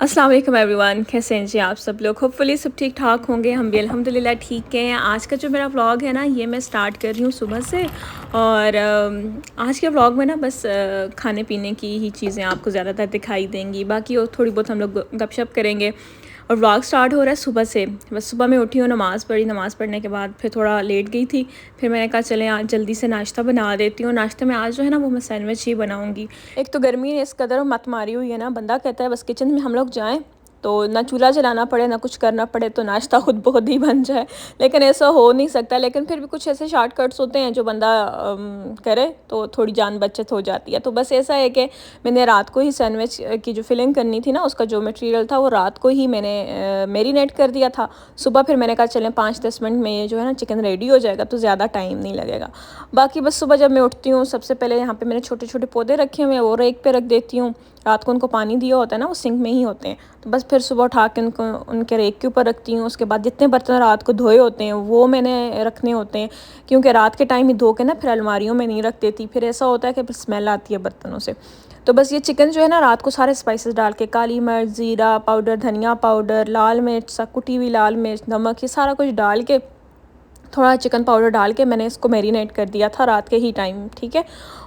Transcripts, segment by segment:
अस्सलाम वालेकुम एवरीवन, कैसे हैं जी आप सब लोग। होपफुली सब ठीक ठाक होंगे। हम भी अल्हम्दुलिल्लाह ठीक हैं। आज का जो मेरा व्लॉग है ना, ये मैं स्टार्ट कर रही हूँ सुबह से। और आज के व्लॉग में ना बस खाने पीने की ही चीज़ें आपको ज़्यादातर दिखाई देंगी। बाकी और थोड़ी बहुत हम लोग गपशप करेंगे। और व्लॉग स्टार्ट हो रहा है सुबह से। बस सुबह मैं उठी हूँ, नमाज़ पढ़ी, नमाज़ पढ़ने के बाद फिर थोड़ा लेट गई थी। फिर मैंने कहा चलें आज जल्दी से नाश्ता बना देती हूँ। नाश्ते में आज जो है ना, वो मैं सैंडविच ही बनाऊँगी। एक तो गर्मी ने इस कदर मत मारी हुई है ना, बंदा कहता है बस किचन में हम लोग जाएँ तो ना चूल्हा जलाना पड़े ना कुछ करना पड़े, तो नाश्ता खुद ब खुद ही बन जाए। लेकिन ऐसा हो नहीं सकता। लेकिन फिर भी कुछ ऐसे शॉर्टकट्स होते हैं जो बंदा करे तो थोड़ी जान बचत हो जाती है। तो बस ऐसा है कि मैंने रात को ही सैंडविच की जो फिलिंग करनी थी ना, उसका जो मटेरियल था वो रात को ही मैंने मैरिनेट कर दिया था। सुबह फिर मैंने कहा चलें 5-10 मिनट में ये जो है ना चिकन रेडी हो जाएगा, तो ज़्यादा टाइम नहीं लगेगा। बाकी बस सुबह जब मैं उठती हूँ, सबसे पहले यहाँ पे मैंने छोटे छोटे पौधे रखे हुए हैं, वो रेक पे रख देती हूँ। रात को उनको पानी दिया होता है ना, वो सिंक में ही होते हैं। तो बस फिर सुबह उठा के उनको उनके रेक के ऊपर रखती हूँ। उसके बाद जितने बर्तन रात को धोए होते हैं वो मैंने रखने होते हैं, क्योंकि रात के टाइम ही धो के ना फिर अलमारियों में नहीं रख देती। फिर ऐसा होता है कि फिर स्मेल आती है बर्तनों से। तो बस ये चिकन जो है ना, रात को सारे स्पाइसेस डाल के, काली मिर्च, ज़ीरा पाउडर, धनिया पाउडर, लाल मिर्च, कुटी हुई लाल मिर्च, नमक, ये सारा कुछ डाल के, थोड़ा चिकन पाउडर डाल के मैंने इसको मैरिनेट कर दिया था रात के ही टाइम, ठीक है।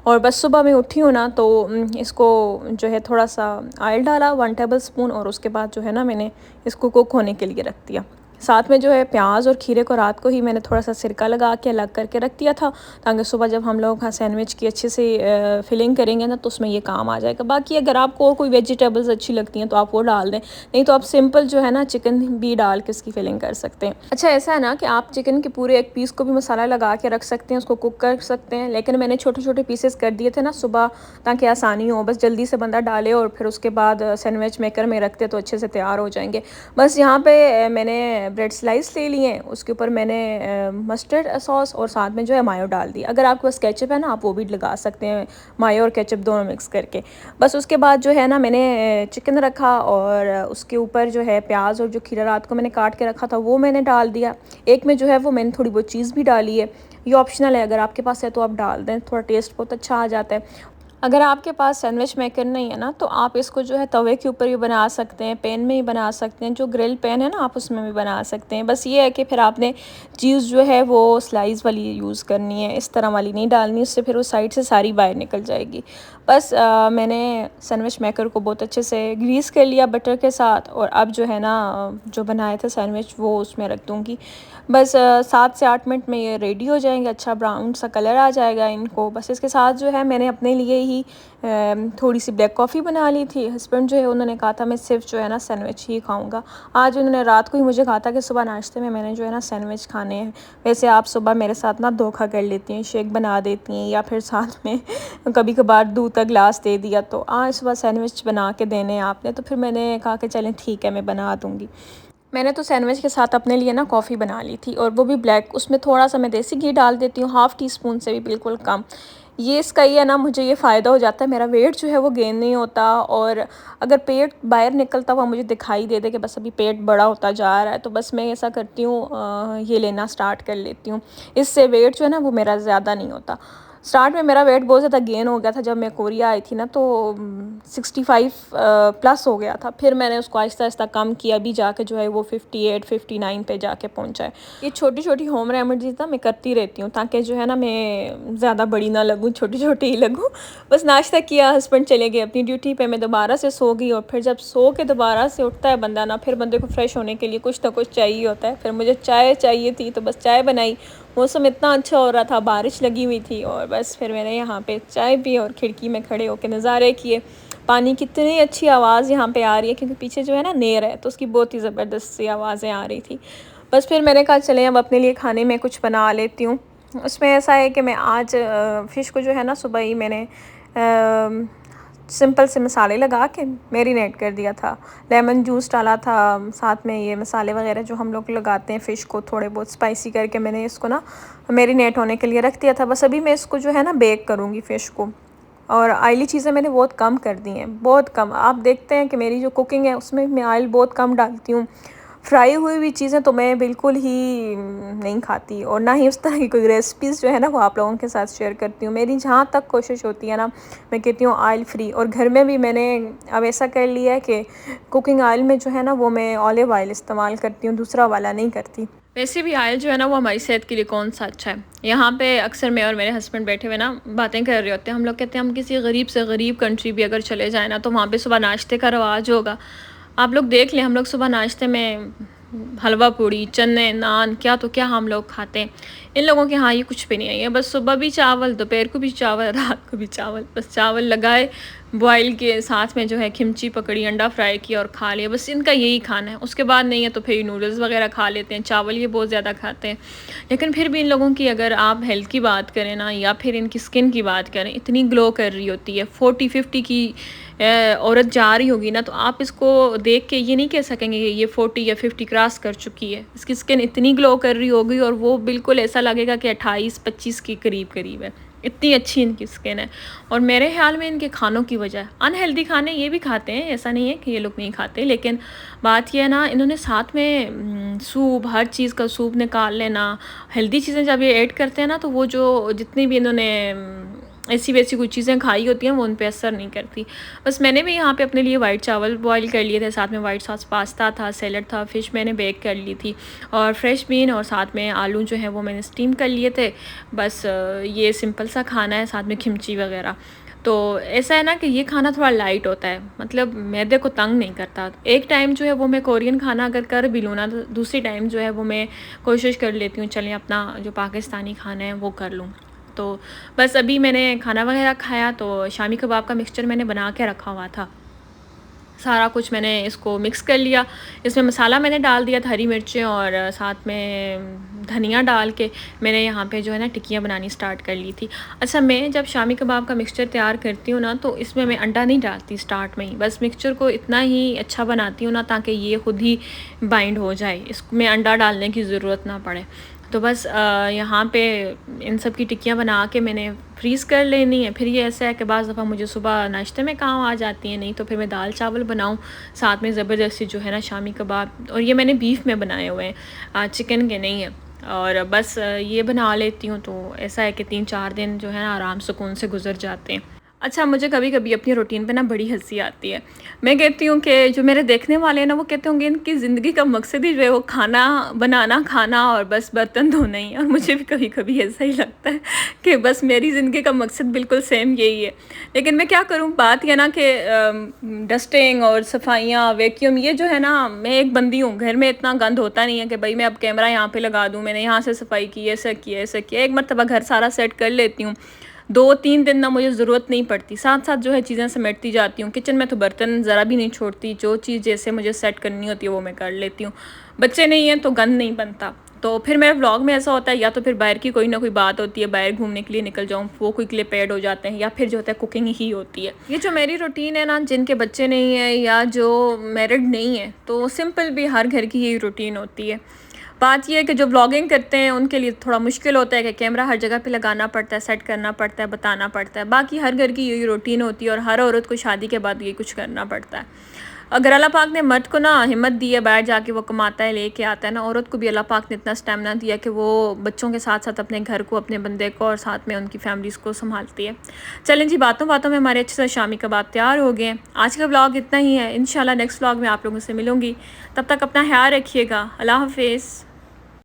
और बस सुबह मैं उठी हूँ ना, तो इसको जो है थोड़ा सा ऑयल डाला 1 टेबल स्पून, और उसके बाद जो है ना मैंने इसको कुक होने के लिए रख दिया। साथ में जो है प्याज और खीरे को रात को ही मैंने थोड़ा सा सिरका लगा के अलग करके रख दिया था, ताकि सुबह जब हम लोग सैंडविच की अच्छे से फिलिंग करेंगे ना, तो उसमें ये काम आ जाएगा। बाकी अगर आपको और कोई वेजिटेबल्स अच्छी लगती हैं तो आप वो डाल दें, नहीं तो आप सिंपल जो है ना चिकन भी डाल के इसकी फिलिंग कर सकते हैं। अच्छा ऐसा है ना कि आप चिकन के पूरे एक पीस को भी मसाला लगा के रख सकते हैं, उसको कुक कर सकते हैं। लेकिन मैंने छोटे छोटे पीसेस कर दिए थे ना सुबह, ताकि आसानी हो, बस जल्दी से बंदा डाले और फिर उसके बाद सैंडविच मेकर में रखते तो अच्छे से तैयार हो जाएंगे। बस यहाँ पे मैंने ब्रेड स्लाइस ले लिए, उसके ऊपर मैंने मस्टर्ड सॉस और साथ में जो है मायो डाल दी। अगर आपके पास केचप है ना, आप वो भी लगा सकते हैं, मायो और केचप दोनों मिक्स करके। बस उसके बाद जो है ना मैंने चिकन रखा, और उसके ऊपर जो है प्याज और जो खीरा रात को मैंने काट के रखा था वो मैंने डाल दिया। एक में जो है वो मैंने थोड़ी बहुत चीज़ भी डाली है, ये ऑप्शनल है, अगर आपके पास है तो आप डाल दें, थोड़ा टेस्ट बहुत अच्छा आ जाता है। अगर आपके पास सैंडविच मेकर नहीं है ना, तो आप इसको जो है तवे के ऊपर भी बना सकते हैं, पैन में ही बना सकते हैं, जो ग्रिल पैन है ना आप उसमें भी बना सकते हैं। बस ये है कि फिर आपने चीज़ जो है वो स्लाइस वाली यूज़ करनी है, इस तरह वाली नहीं डालनी, उससे फिर वो साइड से सारी बाहर निकल जाएगी। बस मैंने सैंडविच मेकर को बहुत अच्छे से ग्रीस कर लिया बटर के साथ, और अब जो है ना जो बनाए थे सैंडविच वो उसमें रख दूँगी। बस 7 से 8 मिनट में ये रेडी हो जाएंगे, अच्छा ब्राउन सा कलर आ जाएगा इनको। बस इसके साथ जो है मैंने अपने लिए ही थोड़ी सी ब्लैक कॉफ़ी बना ली थी। हस्बैंड जो है उन्होंने कहा था मैं सिर्फ जो है ना सैंडविच ही खाऊंगा। आज उन्होंने रात को ही मुझे कहा था कि सुबह नाश्ते में मैंने जो है ना सैंडविच खाने हैं। वैसे आप सुबह मेरे साथ ना धोखा कर लेती हैं, शेक बना देती हैं, या फिर साथ में कभी कभार दूध का गिलास दे दिया। तो आज सुबह सैंडविच बना के देने हैं आपने, तो फिर मैंने कहा कि चलें ठीक है मैं बना दूँगी। मैंने तो सैंडविच के साथ अपने लिए ना कॉफ़ी बना ली थी, और वो भी ब्लैक। उसमें थोड़ा सा मैं देसी घी डाल देती हूँ, हाफ़ टी स्पून से भी बिल्कुल कम। ये इसका ये है ना, मुझे ये फ़ायदा हो जाता है, मेरा वेट जो है वो गेन नहीं होता। और अगर पेट बाहर निकलता हुआ मुझे दिखाई दे दे कि बस अभी पेट बड़ा होता जा रहा है, तो बस मैं ऐसा करती हूँ, ये लेना स्टार्ट कर लेती हूँ। इससे वेट जो है ना वो मेरा ज़्यादा नहीं होता। स्टार्ट में मेरा वेट बहुत ज़्यादा गेन हो गया था, जब मैं कोरिया आई थी ना, तो 65 प्लस हो गया था। फिर मैंने उसको आहिस्ता आहिस्ता कम किया, अभी जाके जो है वो 58-59 पे जाके पहुंचा है। ये छोटी छोटी होम रेमेडीज़ ना मैं करती रहती हूँ, ताकि जो है ना मैं ज़्यादा बड़ी ना लगूँ, छोटी छोटी ही लगूँ। बस नाश्ता किया, हस्बैंड चले गए अपनी ड्यूटी पे, मैं दोबारा से सो गई। और फिर जब सो के दोबारा से उठता है बंदा ना, फिर बंदे को फ्रेश होने के लिए कुछ ना कुछ चाहिए होता है। फिर मुझे चाय चाहिए थी, तो बस चाय बनाई। मौसम इतना अच्छा हो रहा था, बारिश लगी हुई थी, और बस फिर मैंने यहाँ पे चाय पी और खिड़की में खड़े होकर नज़ारे किए। पानी की कितनी अच्छी आवाज़ यहाँ पे आ रही है, क्योंकि पीछे जो है ना नेर है, तो उसकी बहुत ही ज़बरदस्त सी आवाज़ें आ रही थी। बस फिर मैंने कहा चलें अब अपने लिए खाने में कुछ बना लेती हूँ। उसमें ऐसा है कि मैं आज फ़िश को जो है ना सुबह ही मैंने सिंपल से मसाले लगा के मैरिनेट कर दिया था। लेमन जूस डाला था, साथ में ये मसाले वगैरह जो हम लोग लगाते हैं फ़िश को थोड़े बहुत स्पाइसी करके, मैंने इसको ना मैरिनेट होने के लिए रख दिया था। बस अभी मैं इसको जो है ना बेक करूँगी फ़िश को। और ऑयली चीज़ें मैंने बहुत कम कर दी हैं, बहुत कम। आप देखते हैं कि मेरी जो कुकिंग है उसमें मैं ऑयल बहुत कम डालती हूँ। फ्राई हुई हुई चीज़ें तो मैं बिल्कुल ही नहीं खाती, और ना ही उस तरह की कोई रेसिपीज़ जो है ना वो आप लोगों के साथ शेयर करती हूँ। मेरी जहाँ तक कोशिश होती है ना, मैं कहती हूँ ऑयल फ्री, और घर में भी मैंने अब ऐसा कर लिया है कि कुकिंग ऑयल में जो है ना वो मैं ऑलिव ऑयल इस्तेमाल करती हूँ, दूसरा वाला नहीं करती। वैसे भी ऑयल जो है ना वो हमारी सेहत के लिए कौन सा अच्छा है। यहाँ पे अक्सर मैं और मेरे हस्बैंड बैठे हुए ना बातें कर रहे होते हैं। हम लोग कहते हैं हम किसी गरीब से गरीब कंट्री भी अगर चले जाएँ ना, तो वहाँ पे सुबह नाश्ते का रवाज होगा। आप लोग देख लें, हम लोग सुबह नाश्ते में हलवा पूड़ी, चने, नान, क्या तो क्या हम लोग खाते हैं। इन लोगों के यहाँ ये कुछ भी नहीं है, ये बस सुबह भी चावल, दोपहर को भी चावल, रात को भी चावल, बस चावल लगाए, बॉयल के साथ में जो है खिमची पकड़ी, अंडा फ्राई किया और खा लिया, बस इनका यही खाना है। उसके बाद नहीं है तो फिर नूडल्स वगैरह खा लेते हैं, चावल ये बहुत ज़्यादा खाते हैं। लेकिन फिर भी इन लोगों की अगर आप हेल्थ की बात करें ना, या फिर इनकी स्किन की बात करें, इतनी ग्लो कर रही होती है। 40-50 की औरत जा रही होगी ना, तो आप इसको देख के ये नहीं कह सकेंगे कि ये 40 या 50 क्रॉस कर चुकी है। इसकी स्किन इतनी ग्लो कर रही होगी, और वो बिल्कुल ऐसा लगेगा कि 28-25 के करीब है। इतनी अच्छी इनकी स्किन है। और मेरे ख़्याल में इनके खानों की वजह, अनहेल्दी खाने ये भी खाते हैं, ऐसा नहीं है कि ये लोग नहीं खाते, लेकिन बात ये है ना, इन्होंने साथ में सूप, हर चीज़ का सूप निकाल लेना। हेल्दी चीज़ें जब ये ऐड करते हैं ना, तो वो जो जितनी भी इन्होंने ऐसी-वैसी कुछ चीज़ें खाई होती हैं, वो उन पे असर नहीं करती। बस मैंने भी यहाँ पे अपने लिए वाइट चावल बॉयल कर लिए थे, साथ में वाइट सॉस पास्ता था, सैलड था, फ़िश मैंने बेक कर ली थी, और फ्रेश बीन और साथ में आलू जो है वो मैंने स्टीम कर लिए थे। बस ये सिंपल सा खाना है, साथ में खिमची वगैरह। तो ऐसा है ना कि ये खाना थोड़ा लाइट होता है, मतलब मैदे को तंग नहीं करता। एक टाइम जो है वो मैं कोरियन खाना अगर कर भी लूँ ना, तो दूसरी टाइम जो है वो मैं कोशिश कर लेती हूँ चलें अपना जो पाकिस्तानी खाना है वो कर लूँ। तो बस अभी मैंने खाना वगैरह खाया, तो शामी कबाब का मिक्सचर मैंने बना के रखा हुआ था। सारा कुछ मैंने इसको मिक्स कर लिया। इसमें मसाला मैंने डाल दिया था, हरी मिर्चें और साथ में धनिया डाल के मैंने यहाँ पे जो है ना टिक्कियाँ बनानी स्टार्ट कर ली थी। अच्छा, मैं जब शामी कबाब का मिक्सचर तैयार करती हूँ ना, तो इसमें मैं अंडा नहीं डालती स्टार्ट में ही, बस मिक्सचर को इतना ही अच्छा बनाती हूँ ना ताकि ये खुद ही बाइंड हो जाए, इसमें अंडा डालने की ज़रूरत ना पड़े। तो बस यहाँ पे इन सब की टिक्कियाँ बना के मैंने फ्रीज़ कर लेनी है। फिर ये ऐसा है कि बाज़ दफ़ा मुझे सुबह नाश्ते में काम आ जाती हैं, नहीं तो फिर मैं दाल चावल बनाऊँ, साथ में ज़बरदस्ती जो है ना शामी कबाब, और ये मैंने बीफ में बनाए हुए हैं, चिकन के नहीं है। और बस ये बना लेती हूँ, तो ऐसा है कि 3-4 दिन जो है ना आराम सुकून से गुज़र जाते हैं। अच्छा, मुझे कभी-कभी अपनी रूटीन पे ना बड़ी हँसी आती है। मैं कहती हूँ कि जो मेरे देखने वाले हैं ना, वो कहते होंगे इनकी ज़िंदगी का मकसद ही जो है वो खाना बनाना, खाना और बस बर्तन धोना ही है। और मुझे भी कभी-कभी ऐसा ही लगता है कि बस मेरी ज़िंदगी का मकसद बिल्कुल सेम यही है। लेकिन मैं क्या करूँ, बात ये है ना कि डस्टिंग और सफाइयाँ, वैक्यूम, ये जो है ना, मैं एक बंदी हूँ, घर में इतना गंद होता नहीं है कि भई मैं अब कैमरा यहाँ पे लगा दूँ, मैंने यहाँ से सफाई की, ऐसा किया, ऐसा किया। एक मर्तबा घर सारा सेट कर लेती हूँ, 2-3 दिन ना मुझे ज़रूरत नहीं पड़ती, साथ-साथ जो है चीज़ें समेटती जाती हूँ। किचन में तो बर्तन ज़रा भी नहीं छोड़ती, जो चीज़ जैसे मुझे सेट करनी होती है वो मैं कर लेती हूँ। बच्चे नहीं हैं तो गंद नहीं बनता। तो फिर मेरे व्लॉग में ऐसा होता है, या तो फिर बाहर की कोई ना कोई बात होती है, बाहर घूमने के लिए निकल जाऊँ, वो क्विकली ऐड हो जाते हैं, या फिर जो होता है कुकिंग ही होती है। ये जो मेरी रूटीन है ना, जिनके बच्चे नहीं हैं या जो मैरिड नहीं है, तो सिंपल भी हर घर की यही रूटीन होती है। बात ये है कि जो व्लॉगिंग करते हैं उनके लिए थोड़ा मुश्किल होता है कि कैमरा हर जगह पे लगाना पड़ता है, सेट करना पड़ता है, बताना पड़ता है। बाकी हर घर की यही रूटीन होती है, और हर औरत को शादी के बाद ये कुछ करना पड़ता है। अगर अल्लाह पाक ने मर्द को ना हिम्मत दी है, बाहर जाके वो कमाता है, लेके आता है ना, औरत को भी अल्लाह पाक ने इतना स्टेमिना दिया कि वो बच्चों के साथ साथ अपने घर को, अपने बंदे को और साथ में उनकी फैमिलीज़ को संभालती है। चलें जी, बातों बातों में हमारे अच्छे से शामी कबाब तैयार हो गए हैं। आज का व्लॉग इतना ही है, इंशाल्लाह नेक्स्ट व्लॉग में आप लोगों से मिलूँगी। तब तक अपना ख्याल रखिएगा। अल्लाह हाफिज़।